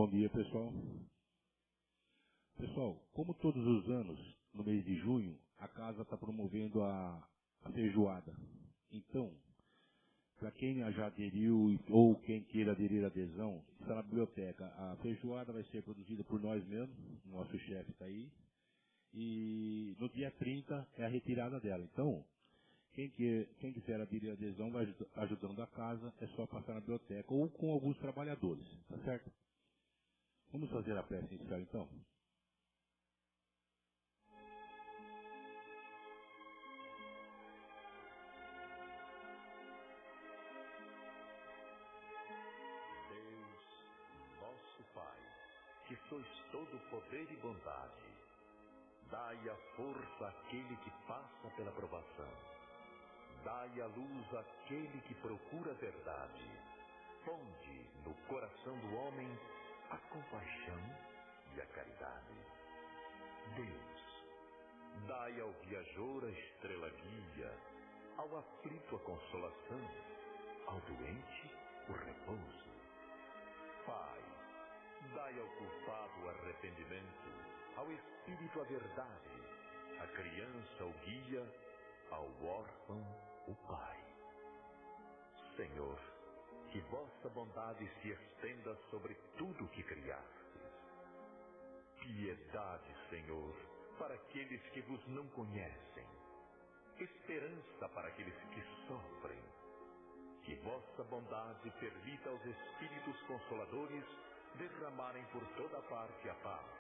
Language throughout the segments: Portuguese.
Bom dia, pessoal. Pessoal, como todos os anos, no mês de junho, a casa está promovendo a feijoada. Então, para quem já aderiu ou quem queira aderir à adesão, está na biblioteca. A feijoada vai ser produzida por nós mesmos, o nosso chefe está aí. E no dia 30 é a retirada dela. Então, quem quiser aderir à adesão, vai ajudando a casa, é só passar na biblioteca ou com alguns trabalhadores, tá certo? Vamos fazer a prece inicial então? Deus, nosso Pai, que sois todo poder e bondade, dai a força àquele que passa pela provação, dai a luz àquele que procura a verdade, ponde no coração do homem a compaixão e a caridade. Deus, dai ao viajor a estrela guia, ao aflito a consolação, ao doente o repouso. Pai, dai ao culpado o arrependimento, ao espírito a verdade, à criança o guia, ao órfão o pai. Senhor, que vossa bondade se estenda sobre tudo que criastes. Piedade, Senhor, para aqueles que vos não conhecem. Esperança para aqueles que sofrem. Que vossa bondade permita aos Espíritos Consoladores derramarem por toda parte a paz,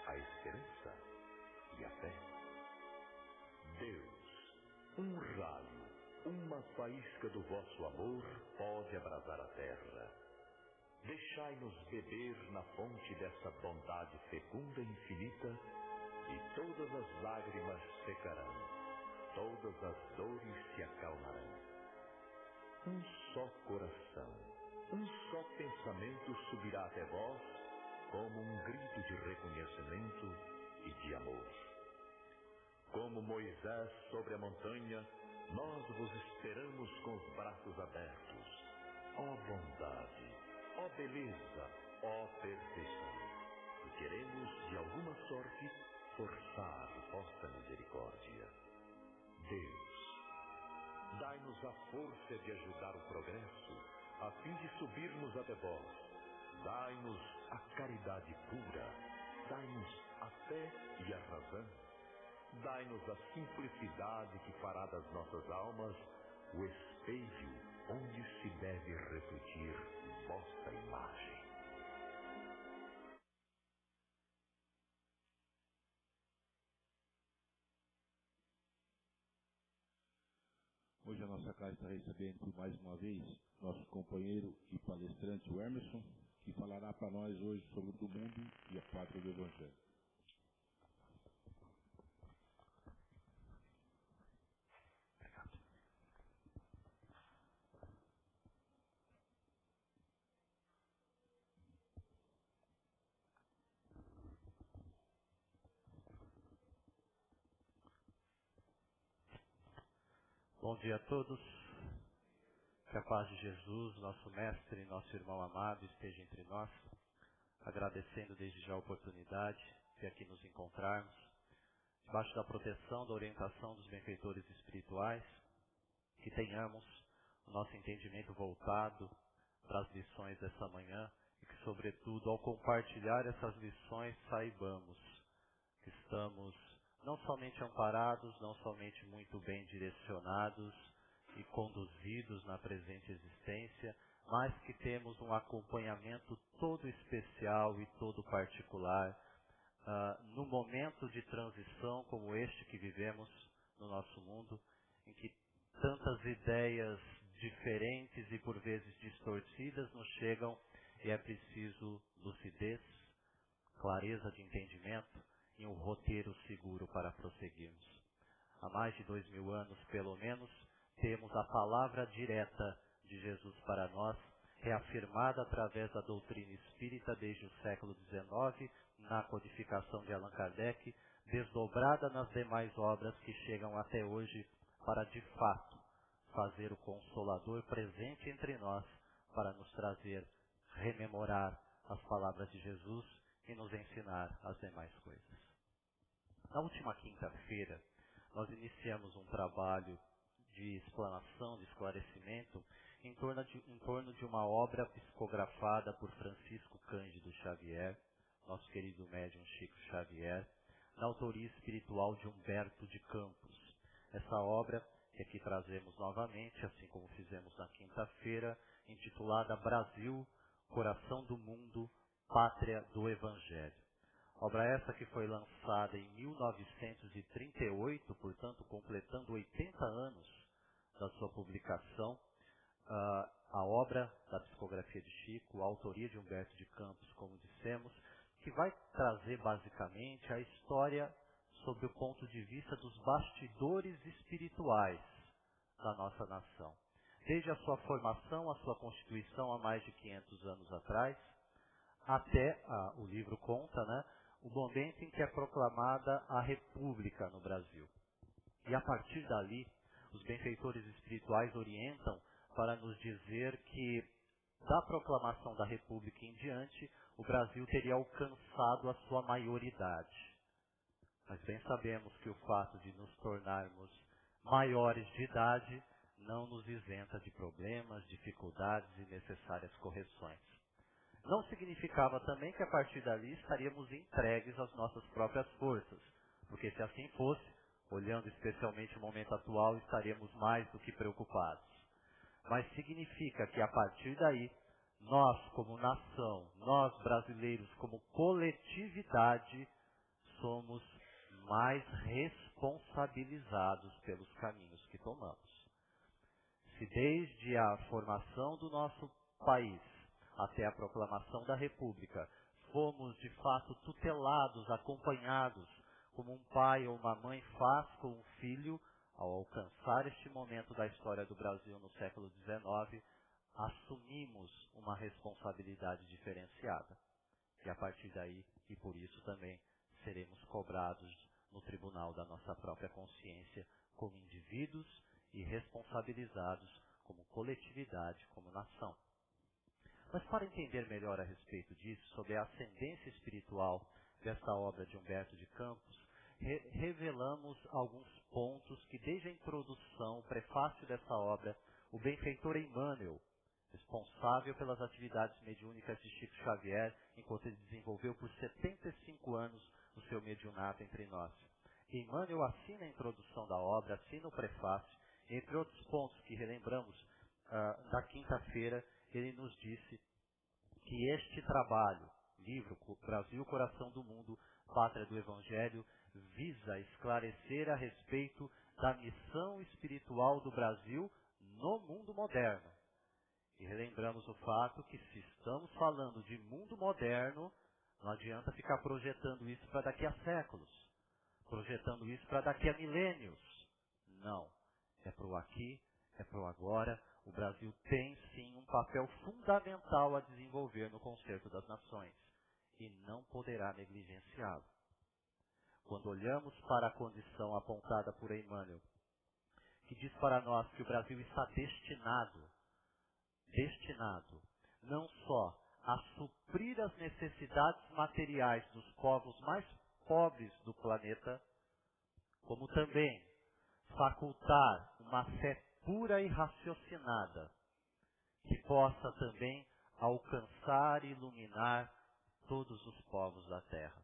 a esperança e a fé. Deus, um raio, uma faísca do vosso amor pode abrasar a terra. Deixai-nos beber na fonte dessa bondade fecunda e infinita, e todas as lágrimas secarão, todas as dores se acalmarão. Um só coração, um só pensamento subirá até vós, como um grito de reconhecimento e de amor. Como Moisés sobre a montanha, nós vos esperamos com os braços abertos. Ó bondade, ó beleza, ó perfeição, e queremos, de alguma sorte, forçar vossa misericórdia. Deus, dai-nos a força de ajudar o progresso, a fim de subirmos até vós. Dai-nos a caridade pura, dai-nos a fé e a razão. Dai-nos a simplicidade que fará das nossas almas o espelho onde se deve refletir vossa imagem. Hoje a nossa casa está recebendo por mais uma vez nosso companheiro e palestrante, o Emerson, que falará para nós hoje sobre o mundo e a pátria do Evangelho. Bom dia a todos. Que a paz de Jesus, nosso mestre e nosso irmão amado, esteja entre nós. Agradecendo desde já a oportunidade de aqui nos encontrarmos, debaixo da proteção, da orientação dos benfeitores espirituais, que tenhamos o nosso entendimento voltado para as lições dessa manhã e que, sobretudo, ao compartilhar essas lições, saibamos que estamos não somente amparados, não somente muito bem direcionados e conduzidos na presente existência, mas que temos um acompanhamento todo especial e todo particular no momento de transição como este que vivemos no nosso mundo, em que tantas ideias diferentes e por vezes distorcidas nos chegam e é preciso lucidez, clareza de entendimento e um roteiro seguro para prosseguirmos. Há mais de 2000 anos, pelo menos, temos a palavra direta de Jesus para nós, reafirmada através da doutrina espírita desde o século XIX, na codificação de Allan Kardec, desdobrada nas demais obras que chegam até hoje para, de fato, fazer o Consolador presente entre nós, para nos trazer, rememorar as palavras de Jesus e nos ensinar as demais coisas. Na última quinta-feira, nós iniciamos um trabalho de explanação, de esclarecimento, em torno de uma obra psicografada por Francisco Cândido Xavier, nosso querido médium Chico Xavier, na autoria espiritual de Humberto de Campos. Essa obra, que aqui trazemos novamente, assim como fizemos na quinta-feira, intitulada Brasil, Coração do Mundo, Pátria do Evangelho. Obra essa que foi lançada em 1938, portanto, completando 80 anos da sua publicação. A obra da psicografia de Chico, a autoria de Humberto de Campos, como dissemos, que vai trazer basicamente a história sob o ponto de vista dos bastidores espirituais da nossa nação. Desde a sua formação, a sua constituição há mais de 500 anos atrás, até, o livro conta, o momento em que é proclamada a República no Brasil. E a partir dali, os benfeitores espirituais orientam para nos dizer que, da proclamação da República em diante, o Brasil teria alcançado a sua maioridade. Mas bem sabemos que o fato de nos tornarmos maiores de idade não nos isenta de problemas, dificuldades e necessárias correções. Não significava também que a partir dali estaríamos entregues às nossas próprias forças, porque se assim fosse, olhando especialmente o momento atual, estaríamos mais do que preocupados. Mas significa que a partir daí, nós como nação, nós brasileiros como coletividade, somos mais responsabilizados pelos caminhos que tomamos. Se desde a formação do nosso país até a proclamação da República fomos de fato tutelados, acompanhados, como um pai ou uma mãe faz com um filho, ao alcançar este momento da história do Brasil no século XIX, assumimos uma responsabilidade diferenciada. E a partir daí, e por isso também, seremos cobrados no tribunal da nossa própria consciência como indivíduos e responsabilizados como coletividade, como nação. Mas para entender melhor a respeito disso, sobre a ascendência espiritual desta obra de Humberto de Campos, revelamos alguns pontos que desde a introdução, o prefácio dessa obra, o benfeitor Emmanuel, responsável pelas atividades mediúnicas de Chico Xavier, enquanto ele desenvolveu por 75 anos o seu mediunato entre nós. Emmanuel assina a introdução da obra, assina o prefácio, entre outros pontos que relembramos da quinta-feira, ele nos disse que este trabalho, livro Brasil, Coração do Mundo, Pátria do Evangelho, visa esclarecer a respeito da missão espiritual do Brasil no mundo moderno. E relembramos o fato que se estamos falando de mundo moderno, não adianta ficar projetando isso para daqui a séculos, projetando isso para daqui a milênios. Não. É para o aqui, é para o agora. O Brasil tem sim um papel fundamental a desenvolver no concerto das nações e não poderá negligenciá-lo. Quando olhamos para a condição apontada por Emmanuel, que diz para nós que o Brasil está destinado não só a suprir as necessidades materiais dos povos mais pobres do planeta, como também facultar uma fé pura e raciocinada, que possa também alcançar e iluminar todos os povos da Terra.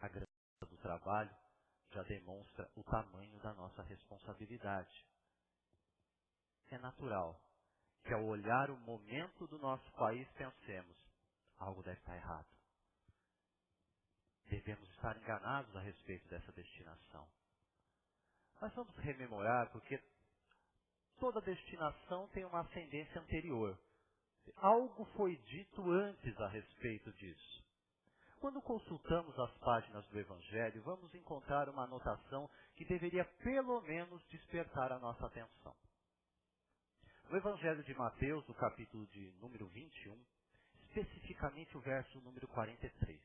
A grandeza do trabalho já demonstra o tamanho da nossa responsabilidade. É natural que ao olhar o momento do nosso país pensemos, algo deve estar errado. Devemos estar enganados a respeito dessa destinação. Mas vamos rememorar, porque toda destinação tem uma ascendência anterior. Algo foi dito antes a respeito disso. Quando consultamos as páginas do Evangelho, vamos encontrar uma anotação que deveria pelo menos despertar a nossa atenção. No Evangelho de Mateus, no capítulo de número 21, especificamente o verso número 43.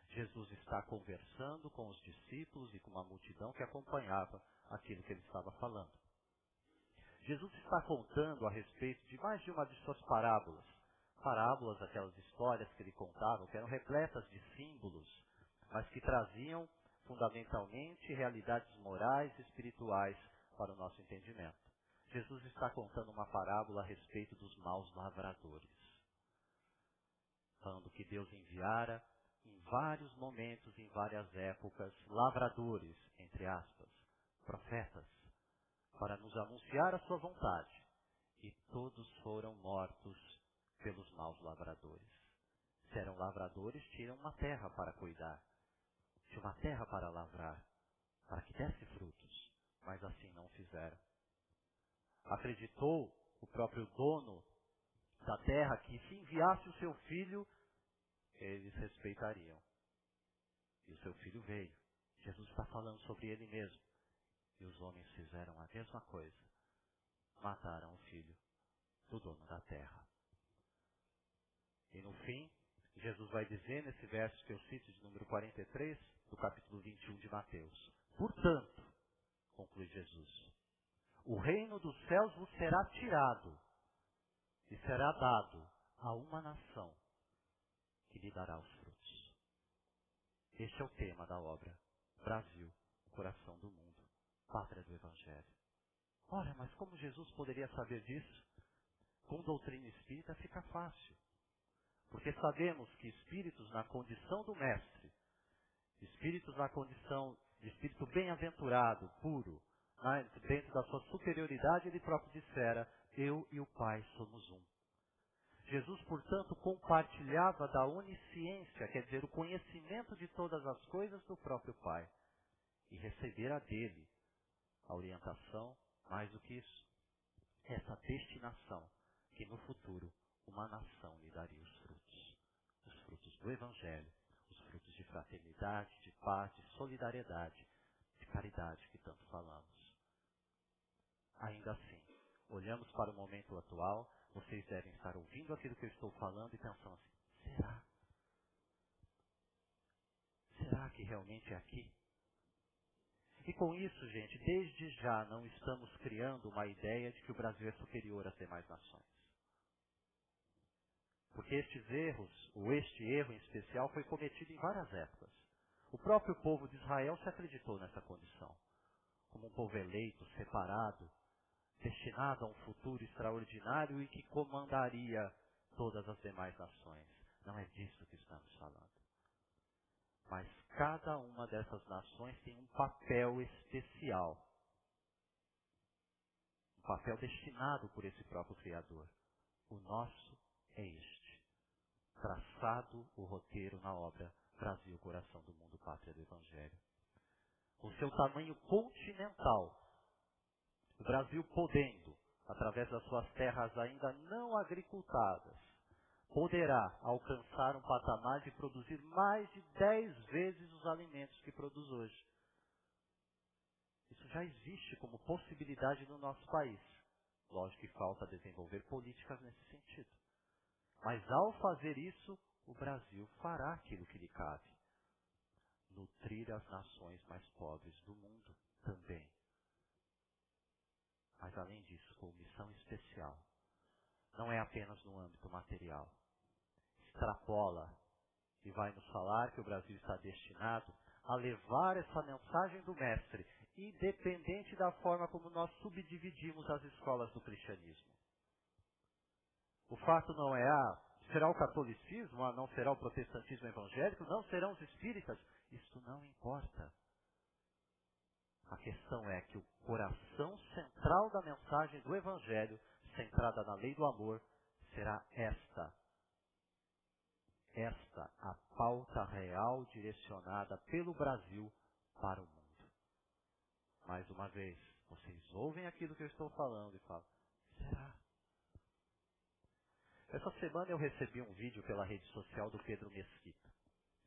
Jesus está conversando com os discípulos e com uma multidão que acompanhava aquilo que ele estava falando. Jesus está contando a respeito de mais de uma de suas parábolas, parábolas, aquelas histórias que ele contava, que eram repletas de símbolos, mas que traziam fundamentalmente realidades morais e espirituais para o nosso entendimento. Jesus está contando uma parábola a respeito dos maus lavradores, falando que Deus enviara em vários momentos, em várias épocas, lavradores, entre aspas, profetas, para nos anunciar a sua vontade. E todos foram mortos pelos maus lavradores. Se eram lavradores, tinham uma terra para cuidar, tinham uma terra para lavrar, para que desse frutos, mas assim não fizeram. Acreditou o próprio dono da terra que se enviasse o seu filho, eles respeitariam. E o seu filho veio. Jesus está falando sobre ele mesmo. E os homens fizeram a mesma coisa. Mataram o filho do dono da terra. E no fim, Jesus vai dizer nesse verso que eu cito de número 43, do capítulo 21 de Mateus. Portanto, conclui Jesus, o reino dos céus vos será tirado e será dado a uma nação que lhe dará os frutos. Este é o tema da obra. Brasil, coração do mundo, pátria do Evangelho. Ora, mas como Jesus poderia saber disso? Com doutrina espírita fica fácil. Porque sabemos que espíritos na condição do mestre, espíritos na condição de espírito bem-aventurado, puro, dentro da sua superioridade, ele próprio dissera, eu e o Pai somos um. Jesus, portanto, compartilhava da onisciência, quer dizer, o conhecimento de todas as coisas do próprio Pai. E recebera dele a orientação, mais do que isso, essa destinação, que no futuro uma nação lhe daria os frutos do Evangelho, os frutos de fraternidade, de paz, de solidariedade, de caridade que tanto falamos. Ainda assim, olhamos para o momento atual, vocês devem estar ouvindo aquilo que eu estou falando e pensando assim, será que realmente é aqui? E com isso, gente, desde já não estamos criando uma ideia de que o Brasil é superior às demais nações. Porque estes erros, ou este erro em especial, foi cometido em várias épocas. O próprio povo de Israel se acreditou nessa condição, como um povo eleito, separado, destinado a um futuro extraordinário e que comandaria todas as demais nações. Não é disso que estamos falando. Mas cada uma dessas nações tem um papel especial. Um papel destinado por esse próprio Criador. O nosso é este. Traçado o roteiro na obra Brasil, coração do mundo, pátria do Evangelho. Com seu tamanho continental, o Brasil podendo, através das suas terras ainda não agricultadas, poderá alcançar um patamar de produzir mais de 10 vezes os alimentos que produz hoje. Isso já existe como possibilidade no nosso país. Lógico que falta desenvolver políticas nesse sentido. Mas ao fazer isso, o Brasil fará aquilo que lhe cabe. Nutrir as nações mais pobres do mundo também. Mas além disso, com missão especial. Não é apenas no âmbito material. Extrapola e vai nos falar que o Brasil está destinado a levar essa mensagem do Mestre, independente da forma como nós subdividimos as escolas do cristianismo. O fato não é, será o catolicismo, não será o protestantismo evangélico, não serão os espíritas. Isso não importa. A questão é que o coração central da mensagem do Evangelho, centrada na lei do amor, será esta a pauta real direcionada pelo Brasil para o mundo. Mais uma vez, vocês ouvem aquilo que eu estou falando e falam, será? Essa semana eu recebi um vídeo pela rede social do Pedro Mesquita.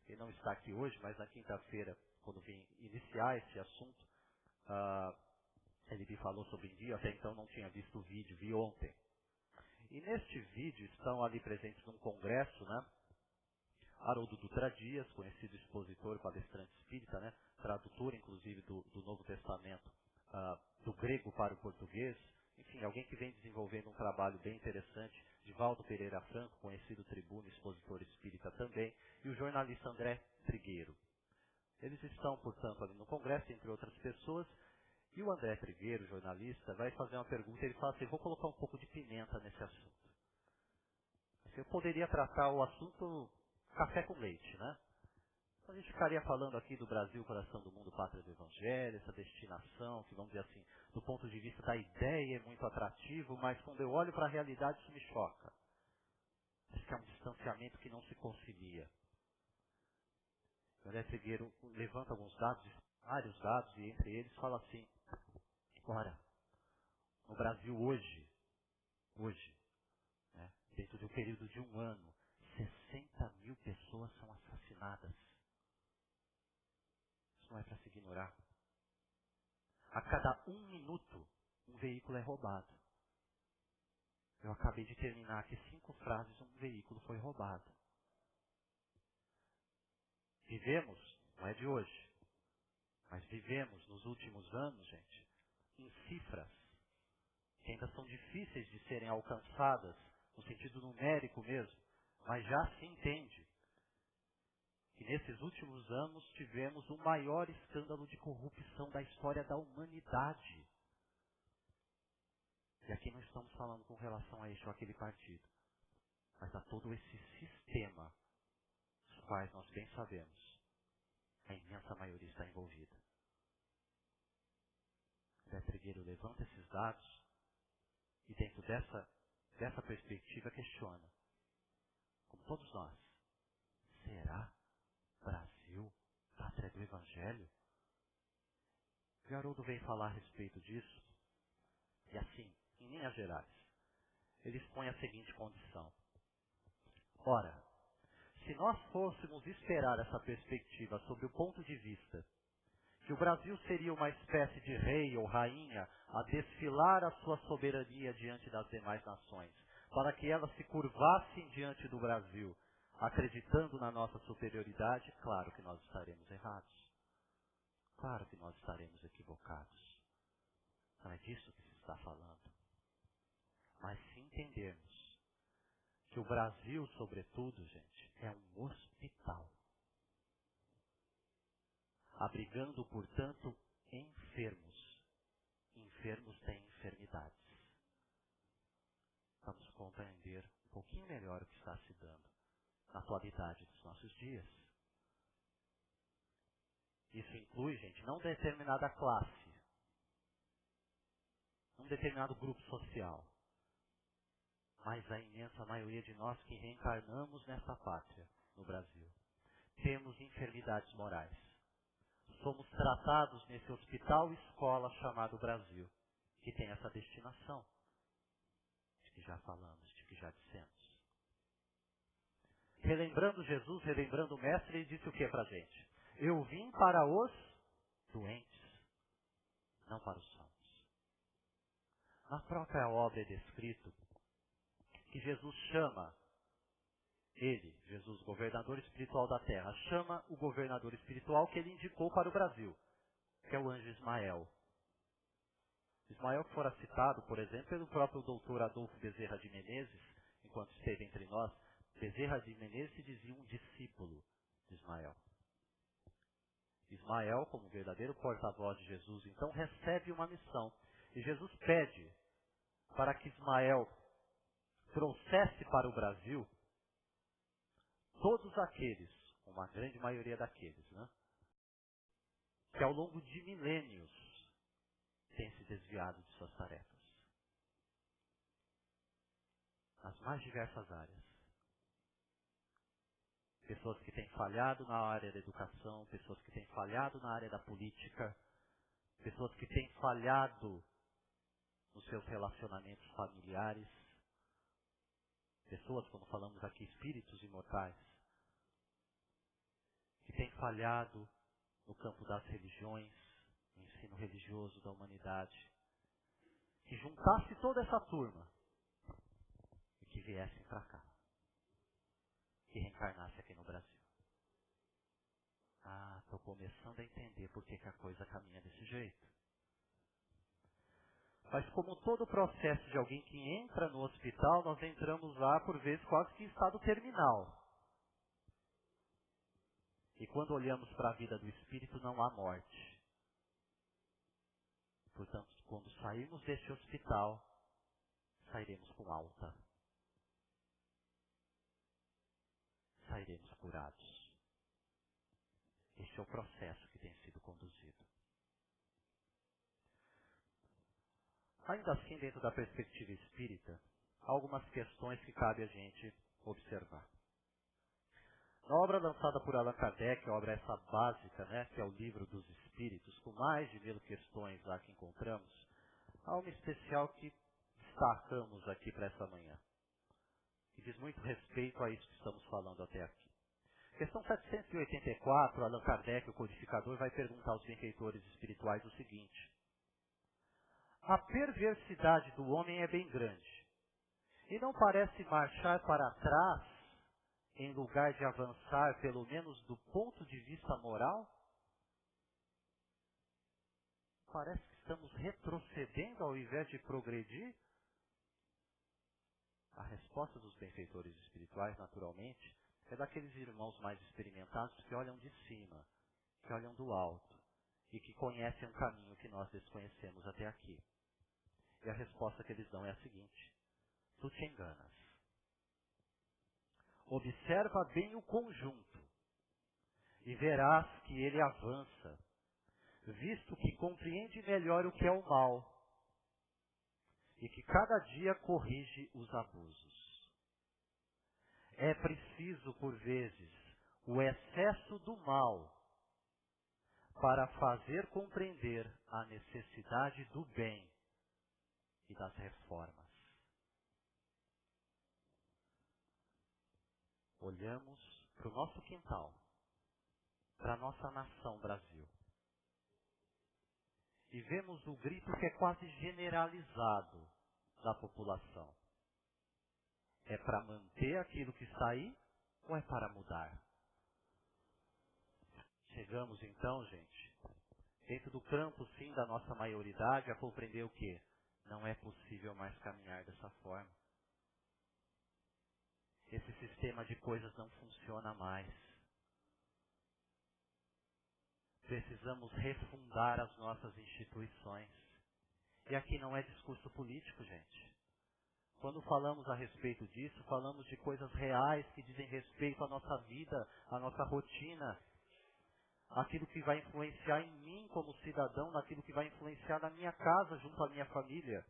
Ele não está aqui hoje, mas na quinta-feira, quando vim iniciar esse assunto, ele me falou sobre envio, até então não tinha visto o vídeo, vi ontem. E neste vídeo estão ali presentes num congresso, né? Haroldo Dutra Dias, conhecido expositor, palestrante espírita, né? Tradutor, inclusive, do Novo Testamento, do grego para o português. Enfim, alguém que vem desenvolvendo um trabalho bem interessante. Divaldo Pereira Franco, conhecido portanto, ali no Congresso, entre outras pessoas, e o André Trigueiro, jornalista, vai fazer uma pergunta, ele fala assim, vou colocar um pouco de pimenta nesse assunto. Assim, eu poderia tratar o assunto café com leite, né? A gente ficaria falando aqui do Brasil, coração do mundo, pátria do Evangelho, essa destinação, que vamos dizer assim, do ponto de vista da ideia é muito atrativo, mas quando eu olho para a realidade isso me choca. Acho que é um distanciamento que não se concilia. O André Trigueiro levanta alguns dados, vários dados, e entre eles fala assim, ora, no Brasil hoje, né, dentro de um período de um ano, 60 mil pessoas são assassinadas. Isso não é para se ignorar. A cada 1 minuto, um veículo é roubado. Eu acabei de terminar aqui 5 frases, um veículo foi roubado. Vivemos, não é de hoje, mas vivemos nos últimos anos, gente, em cifras que ainda são difíceis de serem alcançadas, no sentido numérico mesmo, mas já se entende que nesses últimos anos tivemos o maior escândalo de corrupção da história da humanidade. E aqui não estamos falando com relação a este ou aquele partido, mas a todo esse sistema, os quais nós bem sabemos, a imensa maioria está envolvida. Zé Trigueiro levanta esses dados e dentro dessa perspectiva questiona, como todos nós, será Brasil pátria do Evangelho? O Haroldo vem falar a respeito disso, e assim, em linhas gerais, ele expõe a seguinte condição. Ora, se nós fôssemos esperar essa perspectiva sob o ponto de vista que o Brasil seria uma espécie de rei ou rainha a desfilar a sua soberania diante das demais nações, para que elas se curvassem diante do Brasil, acreditando na nossa superioridade, claro que nós estaremos errados. Claro que nós estaremos equivocados. Não é disso que se está falando. Mas se entendermos que o Brasil, sobretudo, gente, é um hospital, abrigando, portanto, enfermos. Enfermos têm enfermidades. Vamos compreender um pouquinho melhor o que está se dando na atualidade dos nossos dias. Isso inclui, gente, não determinada classe, um determinado grupo social, mas a imensa maioria de nós que reencarnamos nessa pátria, no Brasil, temos enfermidades morais. Somos tratados nesse hospital-escola chamado Brasil, que tem essa destinação, de que já falamos, de que já dissemos. Relembrando Jesus, relembrando o Mestre, ele disse o que pra gente? Eu vim para os doentes, não para os sãos. Na própria obra é descrito que Jesus chama ele, Jesus, governador espiritual da terra, chama o governador espiritual que ele indicou para o Brasil, que é o anjo Ismael. Ismael que fora citado, por exemplo, pelo próprio doutor Adolfo Bezerra de Menezes, enquanto esteve entre nós. Bezerra de Menezes se dizia um discípulo de Ismael. Ismael, como verdadeiro porta-voz de Jesus, então recebe uma missão. E Jesus pede para que Ismael trouxesse para o Brasil todos aqueles, uma grande maioria daqueles, né, que ao longo de milênios têm se desviado de suas tarefas. Nas mais diversas áreas. Pessoas que têm falhado na área da educação, pessoas que têm falhado na área da política, pessoas que têm falhado nos seus relacionamentos familiares, pessoas, como falamos aqui, espíritos imortais, que têm falhado no campo das religiões, no ensino religioso da humanidade, que juntasse toda essa turma e que viessem para cá, que reencarnasse aqui no Brasil. Ah, estou começando a entender por que a coisa caminha desse jeito. Mas como todo o processo de alguém que entra no hospital, nós entramos lá, por vezes, quase que em estado terminal. E quando olhamos para a vida do Espírito, não há morte. Portanto, quando sairmos deste hospital, sairemos com alta. Sairemos curados. Este é o processo que tem sido conduzido. Ainda assim, dentro da perspectiva espírita, há algumas questões que cabe a gente observar. Na obra lançada por Allan Kardec, a obra essa básica, que é o Livro dos Espíritos, com mais de 1000 questões lá que encontramos, há uma especial que destacamos aqui para essa manhã, que diz muito respeito a isso que estamos falando até aqui. Questão 784, Allan Kardec, o codificador, vai perguntar aos benfeitores espirituais o seguinte: a perversidade do homem é bem grande, e não parece marchar para trás em lugar de avançar, pelo menos do ponto de vista moral? Parece que estamos retrocedendo ao invés de progredir? A resposta dos benfeitores espirituais, naturalmente, é daqueles irmãos mais experimentados que olham de cima, que olham do alto e que conhecem um caminho que nós desconhecemos até aqui. E a resposta que eles dão é a seguinte: tu te enganas. Observa bem o conjunto e verás que ele avança, visto que compreende melhor o que é o mal e que cada dia corrige os abusos. É preciso, por vezes, o excesso do mal para fazer compreender a necessidade do bem e das reformas. Olhamos para o nosso quintal, para a nossa nação Brasil, e vemos o grito que é quase generalizado da população. É para manter aquilo que está aí ou é para mudar? Chegamos então, gente, dentro do campo sim da nossa maioridade, a compreender o quê? Não é possível mais caminhar dessa forma. Esse sistema de coisas não funciona mais. Precisamos refundar as nossas instituições. E aqui não é discurso político, gente. Quando falamos a respeito disso, falamos de coisas reais que dizem respeito à nossa vida, à nossa rotina, aquilo que vai influenciar em mim como cidadão, naquilo que vai influenciar na minha casa, junto à minha família.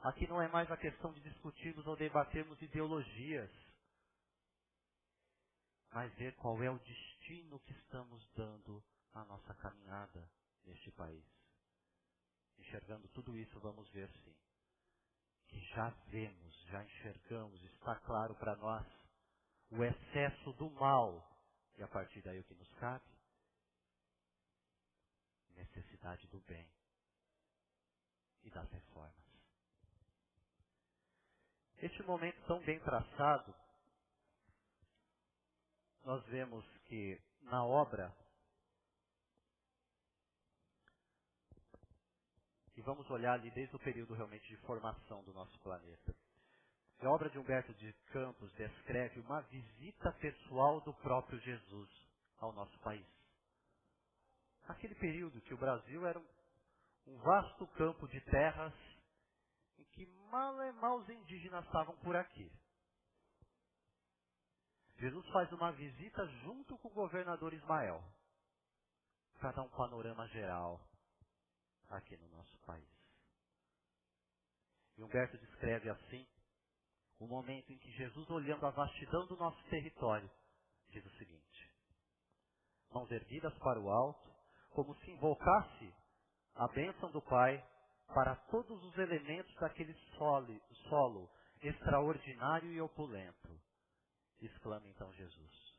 Aqui não é mais a questão de discutirmos ou debatermos ideologias, mas ver qual é o destino que estamos dando à nossa caminhada neste país. Enxergando tudo isso, vamos ver sim, que já vemos, já enxergamos, está claro para nós o excesso do mal, e a partir daí o que nos cabe? Necessidade do bem e das reformas. Este momento tão bem traçado, nós vemos que na obra, e vamos olhar ali desde o período realmente de formação do nosso planeta, a obra de Humberto de Campos descreve uma visita pessoal do próprio Jesus ao nosso país. Aquele período que o Brasil era um vasto campo de terras em que mal e mal os indígenas estavam por aqui. Jesus faz uma visita junto com o governador Ismael, para dar um panorama geral aqui no nosso país. E Humberto descreve assim o momento em que Jesus, olhando a vastidão do nosso território, diz o seguinte: mãos erguidas para o alto, como se invocasse a bênção do Pai para todos os elementos daquele solo extraordinário e opulento. Exclama então Jesus: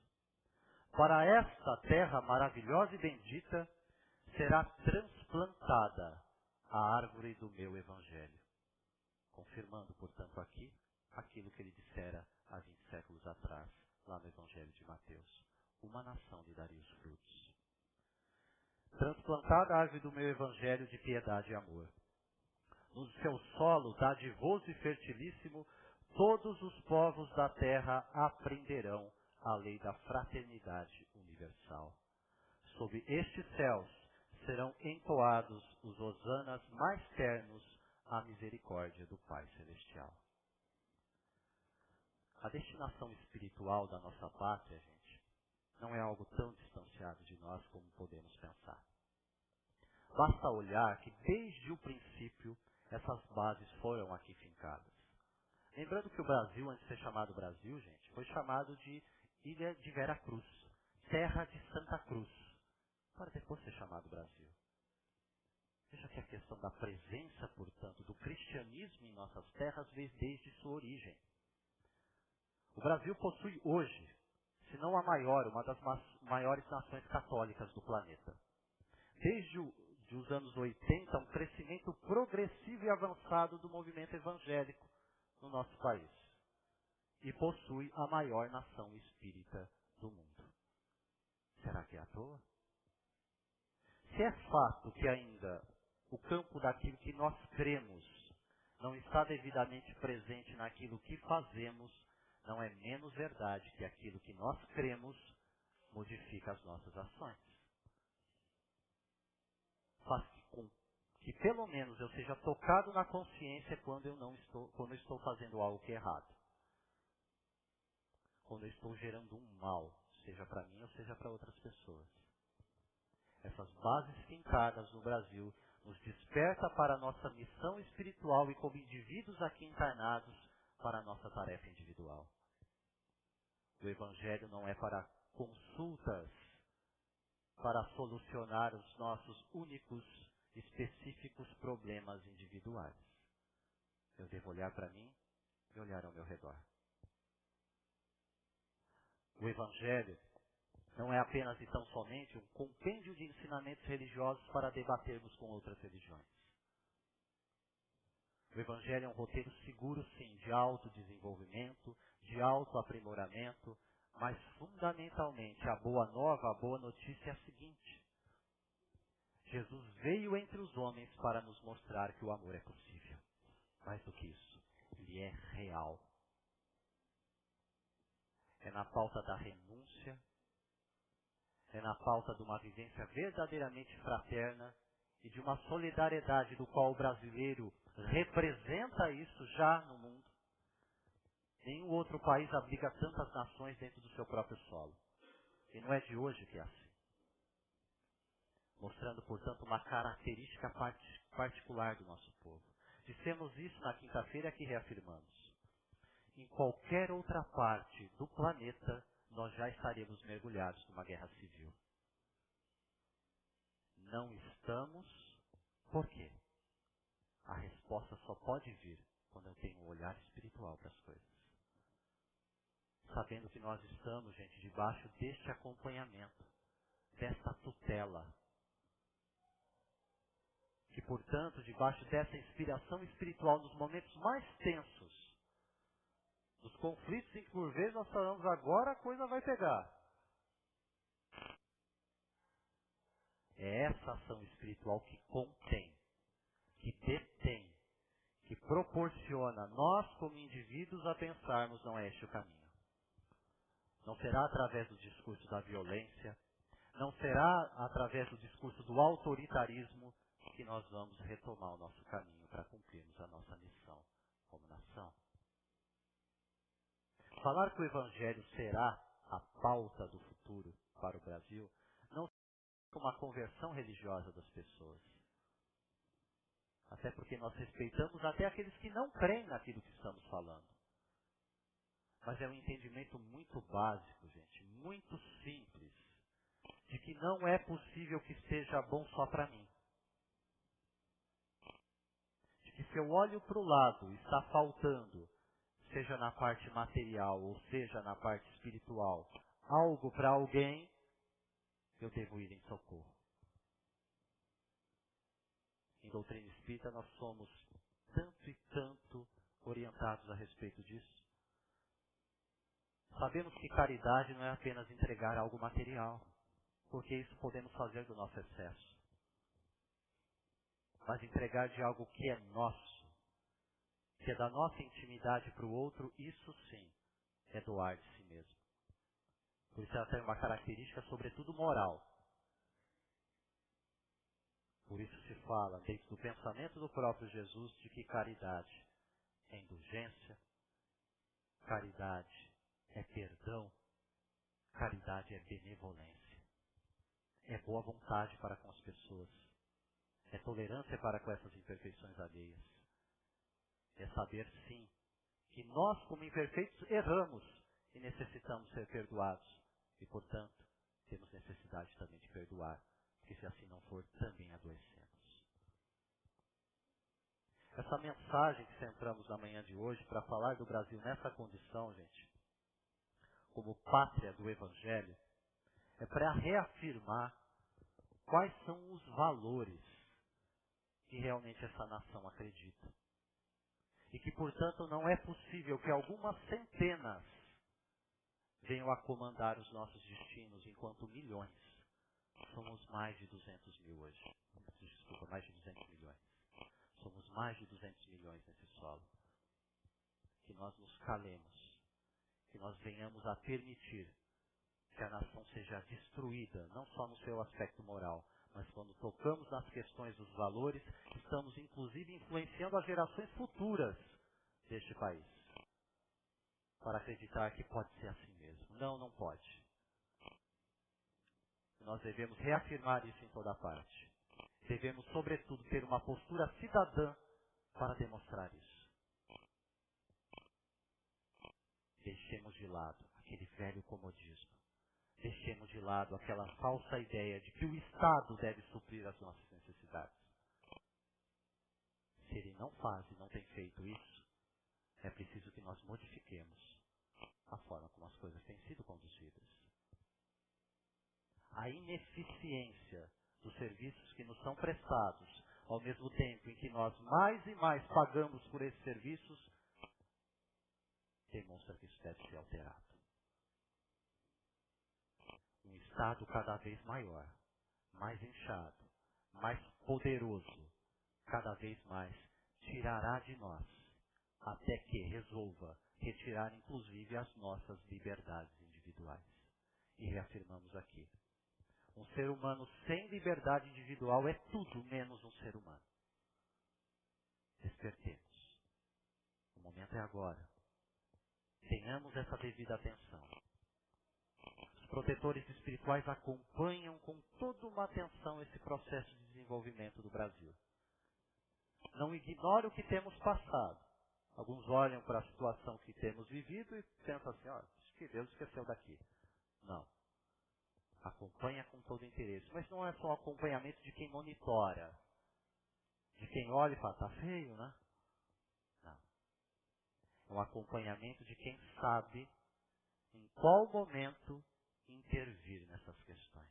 para esta terra maravilhosa e bendita será transplantada a árvore do meu Evangelho. Confirmando, portanto, aqui aquilo que ele dissera há 20 séculos atrás, lá no Evangelho de Mateus. Uma nação lhe daria os frutos. Transplantada a árvore do meu Evangelho de piedade e amor. No seu solo dadivoso e fertilíssimo, todos os povos da terra aprenderão a lei da fraternidade universal. Sob estes céus serão entoados os hosanas mais ternos à misericórdia do Pai Celestial. A destinação espiritual da nossa pátria, gente, não é algo tão distanciado de nós como podemos pensar. Basta olhar que desde o princípio essas bases foram aqui fincadas. Lembrando que o Brasil, antes de ser chamado Brasil, gente, foi chamado de Ilha de Vera Cruz, Terra de Santa Cruz, para depois ser chamado Brasil. Veja que a questão da presença, portanto, do cristianismo em nossas terras veio desde sua origem. O Brasil possui hoje, se não a maior, uma das maiores nações católicas do planeta. Desde os anos 80, um crescimento progressivo e avançado do movimento evangélico no nosso país. E possui a maior nação espírita do mundo. Será que é à toa? Se é fato que ainda o campo daquilo que nós cremos não está devidamente presente naquilo que fazemos, não é menos verdade que aquilo que nós cremos modifica as nossas ações. Faz com que pelo menos eu seja tocado na consciência quando eu estou fazendo algo que é errado. Quando eu estou gerando um mal, seja para mim ou seja para outras pessoas. Essas bases fincadas no Brasil nos desperta para a nossa missão espiritual e como indivíduos aqui encarnados para a nossa tarefa individual. O Evangelho não é para consultas, para solucionar os nossos únicos, específicos problemas individuais. Eu devo olhar para mim e olhar ao meu redor. O Evangelho não é apenas e tão somente um compêndio de ensinamentos religiosos para debatermos com outras religiões. O Evangelho é um roteiro seguro, sim, de autodesenvolvimento, de autoaprimoramento, mas fundamentalmente a boa nova, a boa notícia é a seguinte: Jesus veio entre os homens para nos mostrar que o amor é possível. Mais do que isso, ele é real. É na pauta da renúncia, é na pauta de uma vivência verdadeiramente fraterna e de uma solidariedade do qual o brasileiro representa isso já no mundo. Nenhum outro país abriga tantas nações dentro do seu próprio solo. E não é de hoje que é assim. Mostrando, portanto, uma característica particular do nosso povo. Dissemos isso na quinta-feira que reafirmamos. Em qualquer outra parte do planeta, nós já estaremos mergulhados numa guerra civil. Não estamos. Por quê? A resposta só pode vir quando eu tenho um olhar espiritual para as coisas. Sabendo que nós estamos, gente, debaixo deste acompanhamento, desta tutela. Que, portanto, debaixo dessa inspiração espiritual, nos momentos mais tensos, nos conflitos em que por vezes nós falamos, agora a coisa vai pegar. É essa ação espiritual que contém, que detém, que proporciona nós como indivíduos a pensarmos, não é este o caminho. Não será através do discurso da violência, não será através do discurso do autoritarismo que nós vamos retomar o nosso caminho para cumprirmos a nossa missão como nação. Falar que o Evangelho será a pauta do futuro para o Brasil não significa uma conversão religiosa das pessoas. Até porque nós respeitamos até aqueles que não creem naquilo que estamos falando. Mas é um entendimento muito básico, gente, muito simples, de que não é possível que seja bom só para mim. De que se eu olho para o lado e está faltando, seja na parte material ou seja na parte espiritual, algo para alguém, eu devo ir em socorro. Em doutrina espírita nós somos tanto e tanto orientados a respeito disso. Sabemos que caridade não é apenas entregar algo material, porque isso podemos fazer do nosso excesso. Mas entregar de algo que é nosso, que é da nossa intimidade para o outro, isso sim é doar de si mesmo. Por isso ela tem uma característica, sobretudo, moral. Por isso se fala, dentro do pensamento do próprio Jesus, de que caridade é indulgência, caridade é perdão, caridade é benevolência. É boa vontade para com as pessoas. É tolerância para com essas imperfeições alheias. É saber, sim, que nós, como imperfeitos, erramos e necessitamos ser perdoados. E, portanto, temos necessidade também de perdoar, porque se assim não for, também adoecemos. Essa mensagem que centramos na manhã de hoje para falar do Brasil nessa condição, gente, como pátria do Evangelho, é para reafirmar quais são os valores que realmente essa nação acredita. E que, portanto, não é possível que algumas centenas venham a comandar os nossos destinos, enquanto milhões. Somos mais de 200 mil hoje. Desculpa, mais de 200 milhões. Somos mais de 200 milhões nesse solo. Que nós nos calemos. Que nós venhamos a permitir que a nação seja destruída, não só no seu aspecto moral, mas quando tocamos nas questões dos valores, estamos inclusive influenciando as gerações futuras deste país. Para acreditar que pode ser assim mesmo. Não, não pode. Nós devemos reafirmar isso em toda parte. Devemos, sobretudo, ter uma postura cidadã para demonstrar isso. Deixemos de lado aquele velho comodismo. Deixemos de lado aquela falsa ideia de que o Estado deve suprir as nossas necessidades. Se ele não faz e não tem feito isso, é preciso que nós modifiquemos a forma como as coisas têm sido conduzidas. A ineficiência dos serviços que nos são prestados, ao mesmo tempo em que nós mais e mais pagamos por esses serviços, demonstra que isso deve ser alterado. Um Estado cada vez maior, mais inchado, mais poderoso, cada vez mais tirará de nós, até que resolva retirar inclusive as nossas liberdades individuais. E reafirmamos aqui, um ser humano sem liberdade individual é tudo menos um ser humano. Despertemos. O momento é agora. Tenhamos essa devida atenção. Os protetores espirituais acompanham com toda uma atenção esse processo de desenvolvimento do Brasil. Não ignore o que temos passado. Alguns olham para a situação que temos vivido e pensam assim, acho que Deus esqueceu daqui. Não. Acompanha com todo interesse. Mas não é só o acompanhamento de quem monitora. De quem olha e fala, tá feio, né? Não. É um acompanhamento de quem sabe em qual momento intervir nessas questões.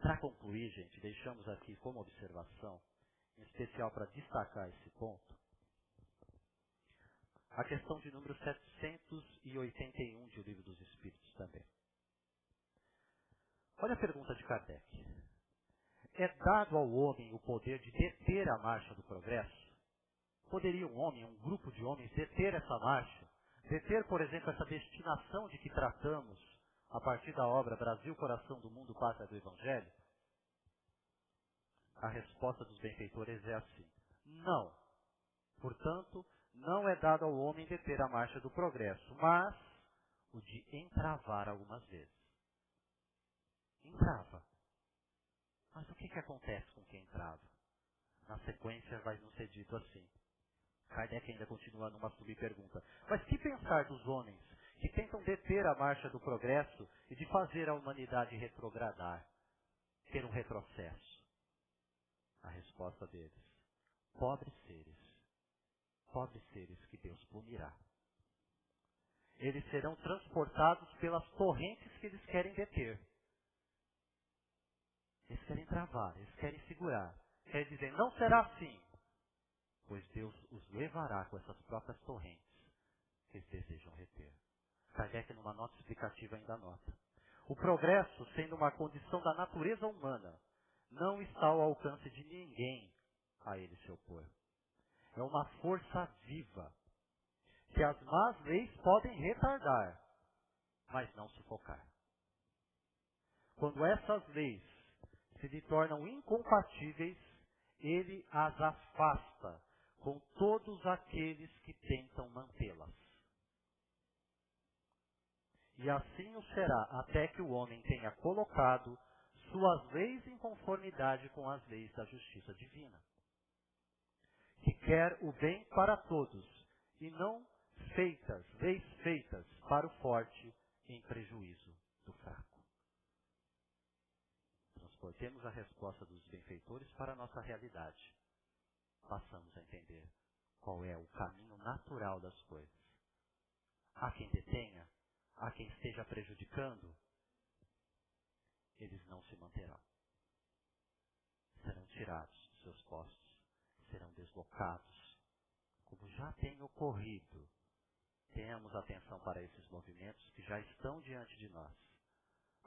Para concluir, gente, deixamos aqui como observação, em especial para destacar esse ponto, a questão de número 781 de O Livro dos Espíritos também. Olha a pergunta de Kardec. É dado ao homem o poder de deter a marcha do progresso? Poderia um homem, um grupo de homens, deter essa marcha? Deter, por exemplo, essa destinação de que tratamos a partir da obra Brasil, Coração do Mundo, Pátria do Evangelho? A resposta dos benfeitores é assim. Não. Portanto, não é dado ao homem deter a marcha do progresso, mas o de entravar algumas vezes. Entrava. Mas o que acontece com quem entrava? Na sequência vai nos ser dito assim. Kardec ainda continua numa subpergunta. Mas que pensar dos homens que tentam deter a marcha do progresso e de fazer a humanidade retrogradar, ter um retrocesso? A resposta deles. Pobres seres que Deus punirá. Eles serão transportados pelas torrentes que eles querem deter. Eles querem travar, eles querem segurar. Quer dizer, não será assim, pois Deus os levará com essas próprias torrentes que eles desejam reter. Kardec, numa nota explicativa, ainda nota. O progresso, sendo uma condição da natureza humana, não está ao alcance de ninguém a ele se opor. É uma força viva, que as más leis podem retardar, mas não sufocar. Quando essas leis se lhe tornam incompatíveis, ele as afasta com todos aqueles que tentam mantê-las. E assim o será até que o homem tenha colocado suas leis em conformidade com as leis da justiça divina, que quer o bem para todos, e não leis feitas para o forte em prejuízo do fraco. Transportemos a resposta dos benfeitores para a nossa realidade. Passamos a entender qual é o caminho natural das coisas. Há quem detenha, há quem esteja prejudicando, eles não se manterão. Serão tirados de seus postos, serão deslocados, como já tem ocorrido. Tenhamos atenção para esses movimentos que já estão diante de nós,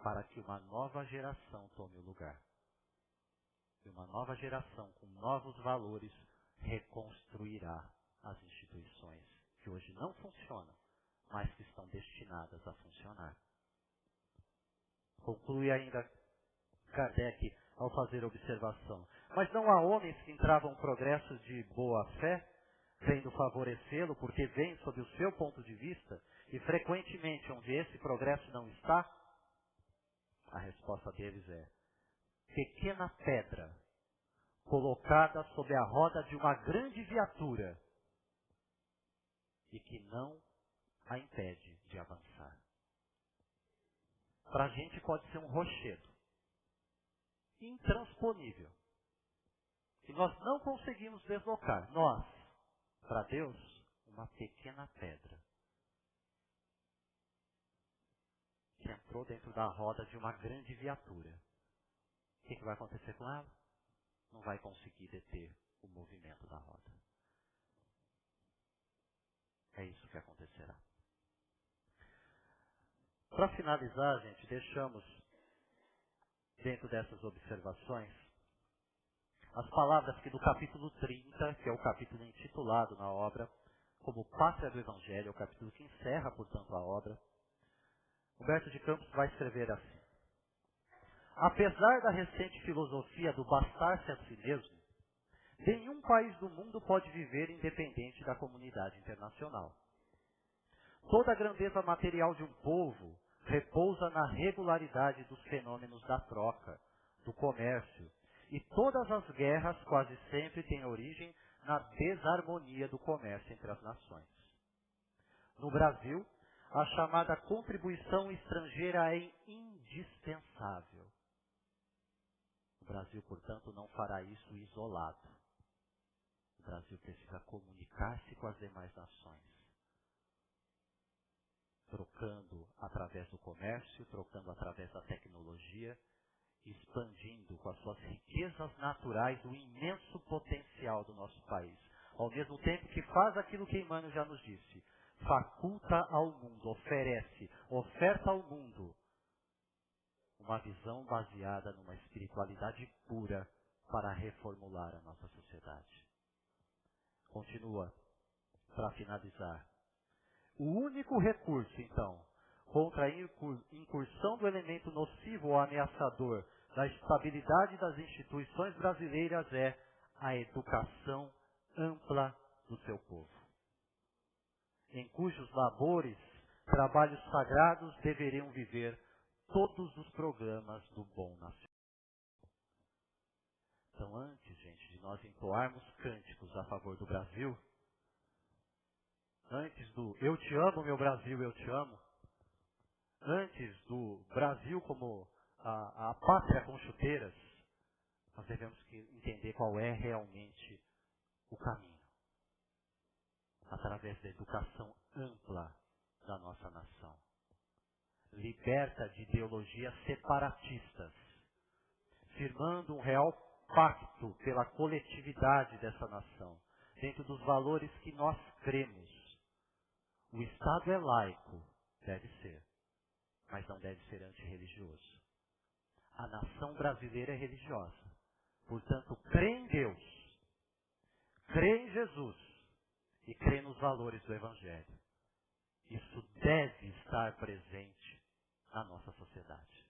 para que uma nova geração tome o lugar. E uma nova geração com novos valores reconstruirá as instituições que hoje não funcionam, mas que estão destinadas a funcionar. Conclui ainda Kardec ao fazer observação. Mas não há homens que entravam progresso de boa fé, vendo favorecê-lo, porque vem sob o seu ponto de vista, e frequentemente onde esse progresso não está? A resposta deles é: pequena pedra colocada sob a roda de uma grande viatura e que não a impede de avançar. Para a gente pode ser um rochedo intransponível, que nós não conseguimos deslocar. Nós, para Deus, uma pequena pedra que entrou dentro da roda de uma grande viatura. O que vai acontecer com ela? Não vai conseguir deter o movimento da roda. É isso que acontecerá. Para finalizar, gente, deixamos dentro dessas observações as palavras que do capítulo 30, que é o capítulo intitulado na obra como Pátria do Evangelho, é o capítulo que encerra, portanto, a obra. Humberto de Campos vai escrever assim: apesar da recente filosofia do bastar-se a si mesmo, nenhum país do mundo pode viver independente da comunidade internacional. Toda a grandeza material de um povo repousa na regularidade dos fenômenos da troca, do comércio, e todas as guerras quase sempre têm origem na desarmonia do comércio entre as nações. No Brasil, a chamada contribuição estrangeira é indispensável. O Brasil, portanto, não fará isso isolado. O Brasil precisa comunicar-se com as demais nações, trocando através do comércio, trocando através da tecnologia, expandindo com as suas riquezas naturais o imenso potencial do nosso país. Ao mesmo tempo que faz aquilo que Emmanuel já nos disse, faculta ao mundo, oferta ao mundo uma visão baseada numa espiritualidade pura para reformular a nossa sociedade. Continua, para finalizar. O único recurso, então, contra a incursão do elemento nocivo ou ameaçador da estabilidade das instituições brasileiras é a educação ampla do seu povo, em cujos labores, trabalhos sagrados deveriam viver todos os programas do bom nascer. Então, antes, gente, de nós entoarmos cânticos a favor do Brasil, antes do eu te amo, meu Brasil, eu te amo, antes do Brasil como a pátria com chuteiras, nós devemos entender qual é realmente o caminho. Através da educação ampla da nossa nação. Liberta de ideologias separatistas, firmando um real pacto pela coletividade dessa nação, dentro dos valores que nós cremos. O Estado é laico, deve ser, mas não deve ser antirreligioso. A nação brasileira é religiosa, portanto, crê em Deus, crê em Jesus e crê nos valores do Evangelho. Isso deve estar presente na nossa sociedade.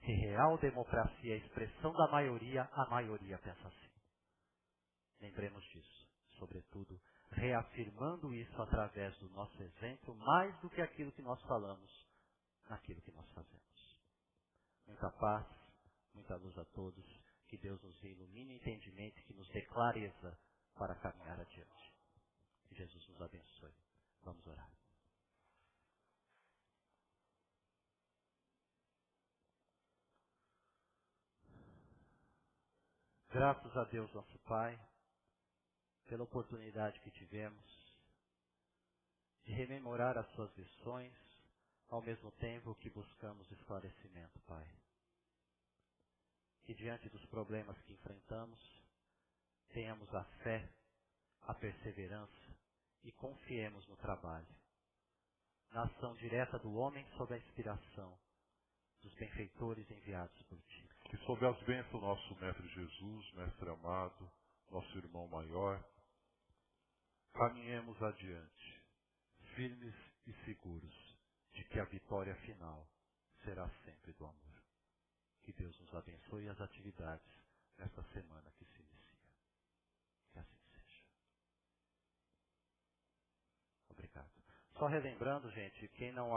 Se real democracia é a expressão da maioria, a maioria pensa assim. Lembremos disso, sobretudo reafirmando isso através do nosso exemplo, mais do que aquilo que nós falamos, naquilo que nós fazemos. Muita paz, muita luz a todos, que Deus nos ilumine o entendimento, que nos dê clareza para caminhar adiante. Que Jesus nos abençoe. Vamos orar. Graças a Deus, nosso Pai, pela oportunidade que tivemos de rememorar as suas lições, ao mesmo tempo que buscamos esclarecimento, Pai. Que diante dos problemas que enfrentamos, tenhamos a fé, a perseverança e confiemos no trabalho, na ação direta do homem sob a inspiração dos benfeitores enviados por Ti. Que sob as bênçãos do nosso Mestre Jesus, Mestre amado, nosso irmão maior, caminhemos adiante, firmes e seguros de que a vitória final será sempre do amor. Que Deus nos abençoe as atividades nesta semana que se inicia. Que assim seja. Obrigado. Só relembrando, gente, quem não